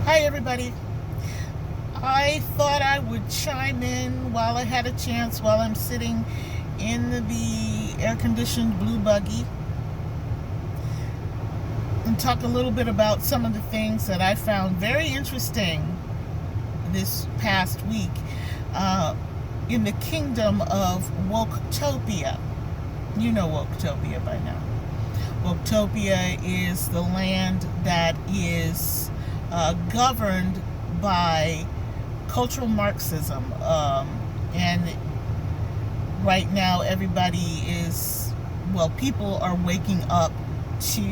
Hi, everybody. I thought I would chime in while I had a chance while I'm sitting in the air-conditioned blue buggy and talk a little bit about some of the things that I found very interesting this past week in the kingdom of Woketopia. You know Woketopia by now. Woketopia is the land that is governed by cultural Marxism, and right now people are waking up to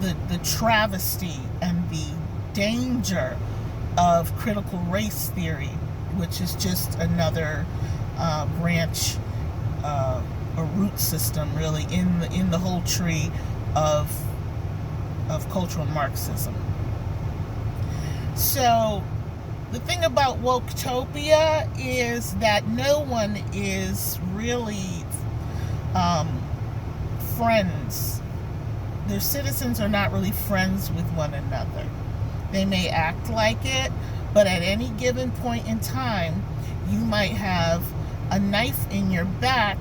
the travesty and the danger of critical race theory, which is just another branch or root system, really, in the whole tree of cultural Marxism. So the thing about Woketopia is that no one is really friends. Their citizens are not really friends with one another. They may act like it, but at any given point in time, you might have a knife in your back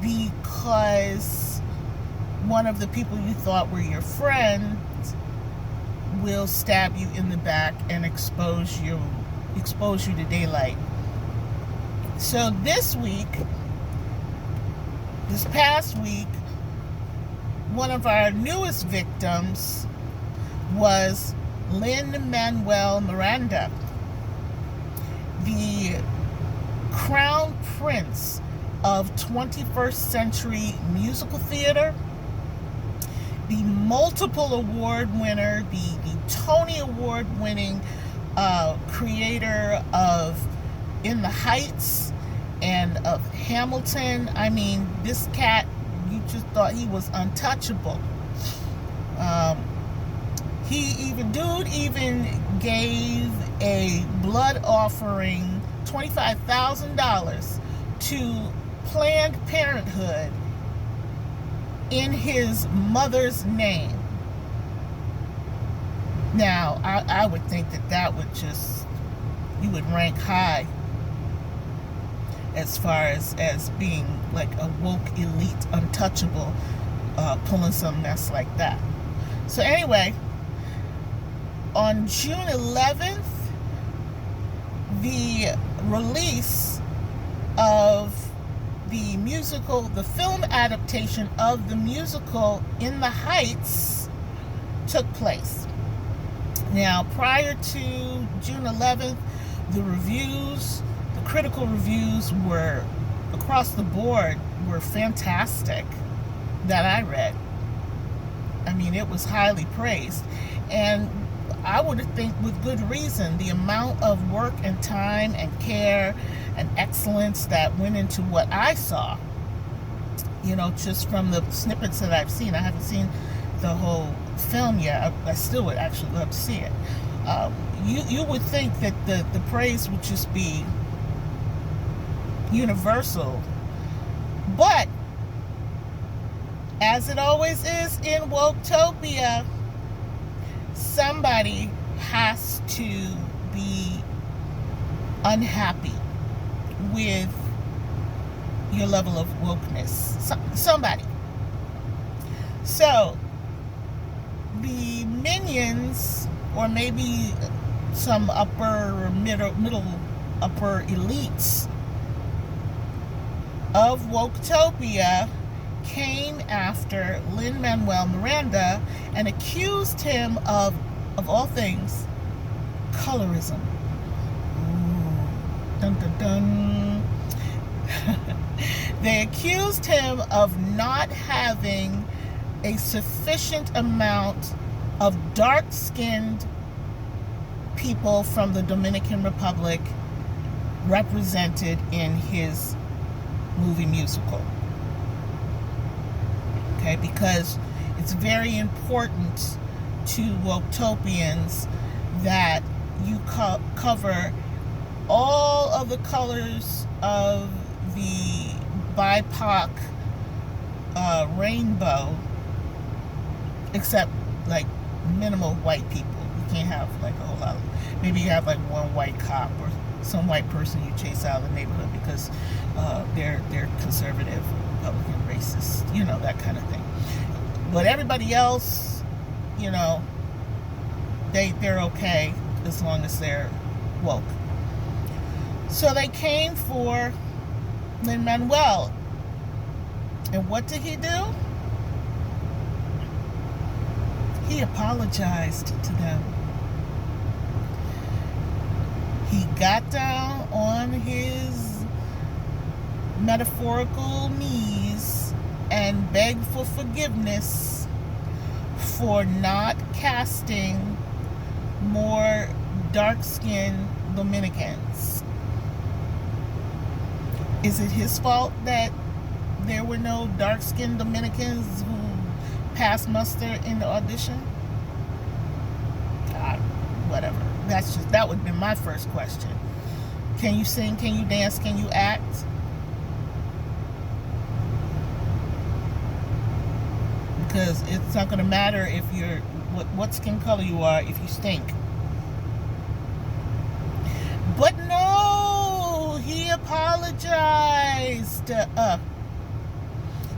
because one of the people you thought were your friends will stab you in the back and expose you to daylight. So this past week, one of our newest victims was Lin-Manuel Miranda, the crown prince of 21st century musical theater, the multiple award winner, the Tony Award winning creator of In the Heights and of Hamilton. I mean, this cat, you just thought he was untouchable. Dude even gave a blood offering, $25,000 to Planned Parenthood in his mother's name. Now, I would think that would you would rank high as far as being like a woke elite untouchable, pulling some mess like that. So anyway, on June 11th, the release of the film adaptation of the musical In the Heights took place. Now, prior to June 11th, the critical reviews were across the board were fantastic that I read. I mean, it was highly praised, and I would think with good reason. The amount of work and time and care and excellence that went into what I saw, just from the snippets that I've seen. I haven't seen the whole film yet. I still would actually love to see it. You would think that the praise would just be universal, but as it always is in Woketopia, somebody has to be unhappy with your level of wokeness. Somebody. So the minions, or maybe some middle upper elites of Woketopia, came after Lin-Manuel Miranda and accused him of all things, colorism. Ooh. Dun, dun, dun. They accused him of not having a sufficient amount of dark-skinned people from the Dominican Republic represented in his movie musical. Okay, because it's very important to Woketopians that you cover all of the colors of the BIPOC rainbow, except like minimal white people. You can't have like a whole lot of, maybe you have like one white cop or some white person you chase out of the neighborhood because they're conservative, Republican, racist, you know, that kind of thing. But everybody else, you know, they're okay as long as they're woke. So they came for Lin-Manuel. And what did he do? He apologized to them. He got down on his metaphorical knees and begged for forgiveness for not casting more dark-skinned Dominicans. Is it his fault that there were no dark-skinned Dominicans who passed muster in the audition? Whatever. That would be my first question. Can you sing? Can you dance? Can you act? Because it's not going to matter if you're what skin color you are if you stink. But no, he apologized.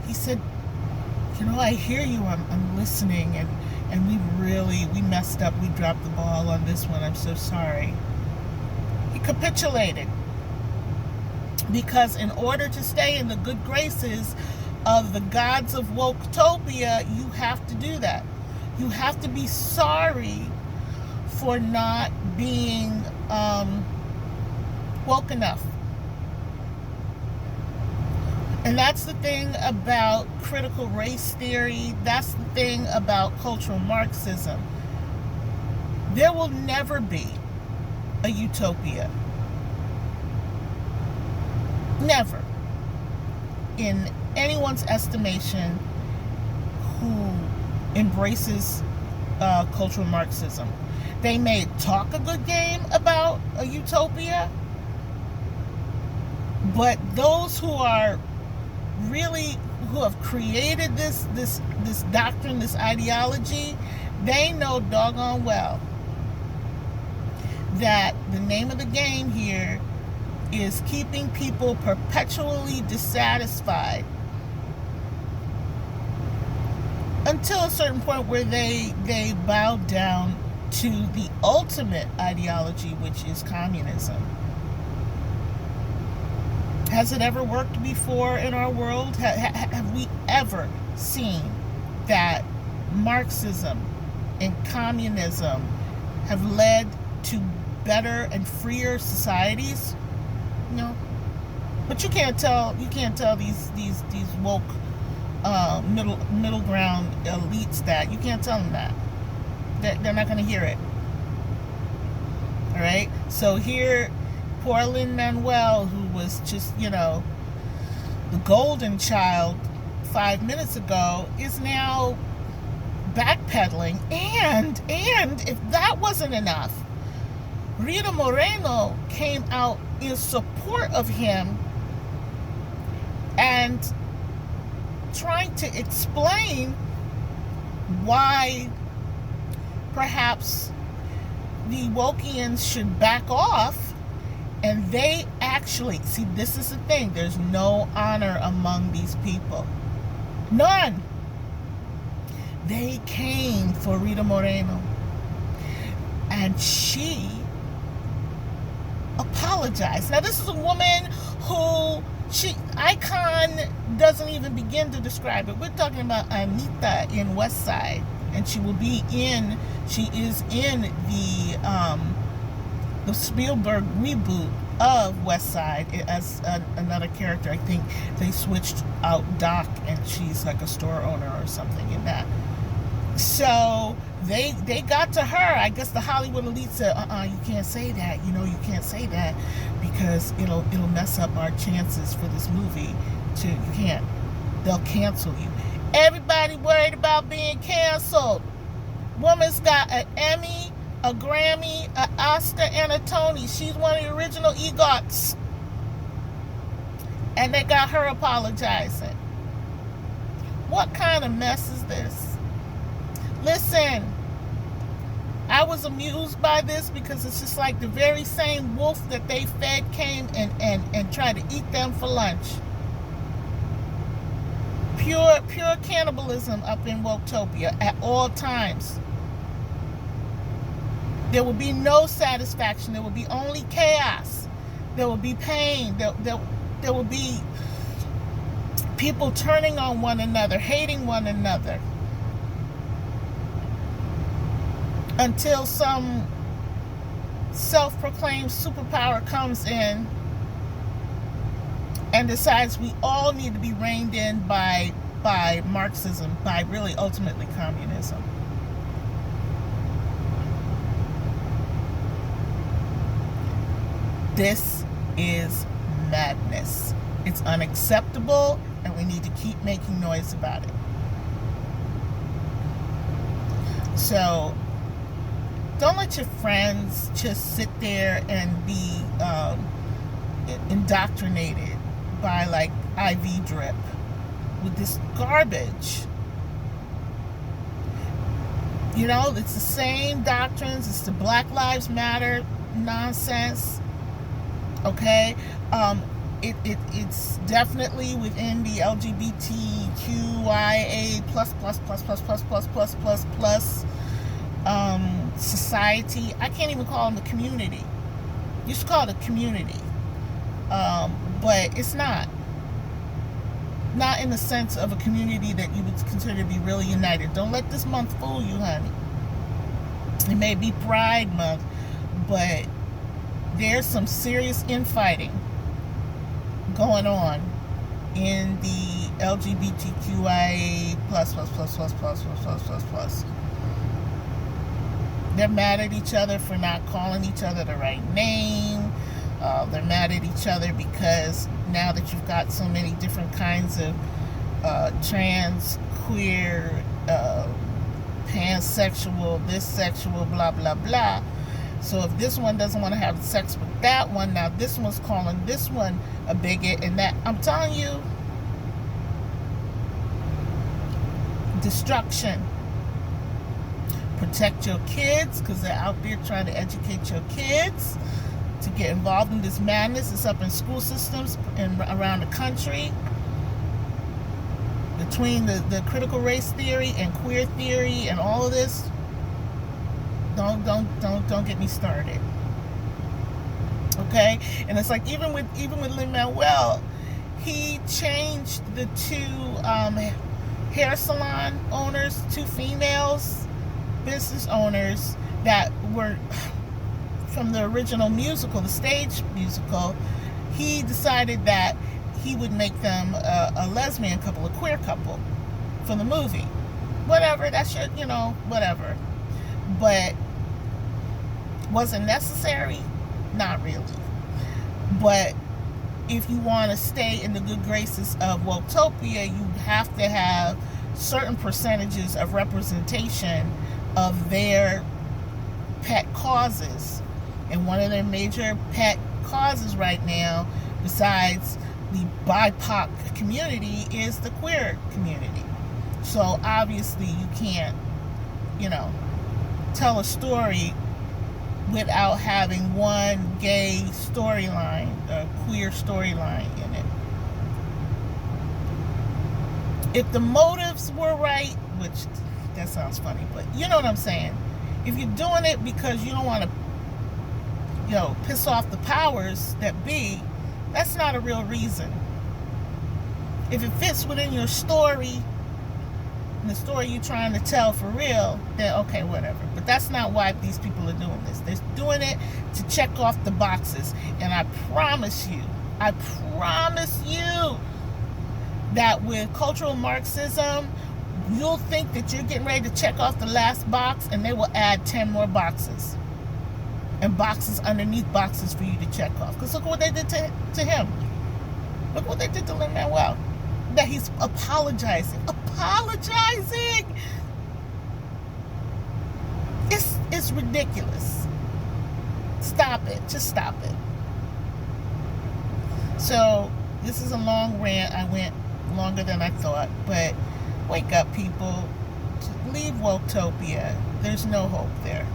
He said, you know, I hear you, I'm listening, and we messed up, we dropped the ball on this one, I'm so sorry. He capitulated. Because in order to stay in the good graces of the gods of Woketopia, you have to do that. You have to be sorry for not being woke enough. And that's the thing about critical race theory. That's the thing about cultural Marxism. There will never be a utopia. Never. In anyone's estimation who embraces cultural Marxism. They may talk a good game about a utopia, but those who are really, who have created this doctrine, this ideology, they know doggone well that the name of the game here is keeping people perpetually dissatisfied until a certain point where they bow down to the ultimate ideology, which is communism. Has it ever worked before in our world? Have we ever seen that Marxism and communism have led to better and freer societies? No. But you can't tell these woke middle ground elites that. You can't tell them that. They're not going to hear it. All right? So here, poor Lin-Manuel, who was just, you know, the golden child 5 minutes ago, is now backpedaling. And if that wasn't enough, Rita Moreno came out in support of him and trying to explain why perhaps the Wokians should back off. And they actually, see, this is the thing, there's no honor among these people. None. They came for Rita Moreno. And she apologized. Now, this is a woman who, Icon doesn't even begin to describe it. We're talking about Anita in West Side. And she is in the Spielberg reboot of West Side as another character. I think they switched out Doc and she's like a store owner or something in that. So they got to her. I guess the Hollywood elite said, you can't say that. You know, you can't say that because it'll mess up our chances for this movie. You can't. They'll cancel you. Everybody worried about being canceled. Woman's got an Emmy, a Grammy, an Oscar, and a Tony. She's one of the original EGOTs. And they got her apologizing. What kind of mess is this? Listen, I was amused by this because it's just like the very same wolf that they fed came and tried to eat them for lunch. Pure cannibalism up in Woketopia at all times. There will be no satisfaction. There will be only chaos. There will be pain. There will be people turning on one another, hating one another, until some self-proclaimed superpower comes in and decides we all need to be reined in by Marxism, by really ultimately communism. This is madness. It's unacceptable, and we need to keep making noise about it. So don't let your friends just sit there and be indoctrinated by like IV drip with this garbage. You know, it's the same doctrines. It's the Black Lives Matter nonsense. Okay, it's definitely within the LGBTQIA plus society. I can't even call them the community. You should call it a community, but it's not in the sense of a community that you would consider to be really united. Don't let this month fool you, honey. It may be Pride Month, but there's some serious infighting going on in the LGBTQIA plus. They're mad at each other for not calling each other the right name. They're mad at each other because now that you've got so many different kinds of trans, queer, pansexual, this sexual, blah, blah, blah. So if this one doesn't want to have sex with that one, now this one's calling this one a bigot, and that, I'm telling you, destruction. Protect your kids, because they're out there trying to educate your kids to get involved in this madness. It's up in school systems and around the country. Between the critical race theory and queer theory and all of this, don't get me started. Okay? And it's like even with Lin-Manuel, he changed the two hair salon owners, two females, business owners that were from the original musical, the stage musical. He decided that he would make them a lesbian couple, a queer couple for the movie. Whatever, that's your, whatever. But was it necessary? Not really. But if you want to stay in the good graces of Woketopia, you have to have certain percentages of representation of their pet causes. And one of their major pet causes right now, besides the BIPOC community, is the queer community. So obviously you can't, tell a story without having one gay storyline, a queer storyline in it. If the motives were right, which that sounds funny, but you know what I'm saying. If you're doing it because you don't want to, piss off the powers that be, that's not a real reason. If it fits within your story, and the story you're trying to tell for real, then okay, whatever. But that's not why these people are doing this. They're doing it to check off the boxes. And I promise you that with cultural Marxism, you'll think that you're getting ready to check off the last box, and they will add 10 more boxes. And boxes underneath boxes for you to check off. Because look what they did to him. Look what they did to Lin-Manuel. That he's apologizing. It's ridiculous. Stop it. Just stop it. So, this is a long rant. I went longer than I thought. But wake up, people. Leave Woketopia. There's no hope there.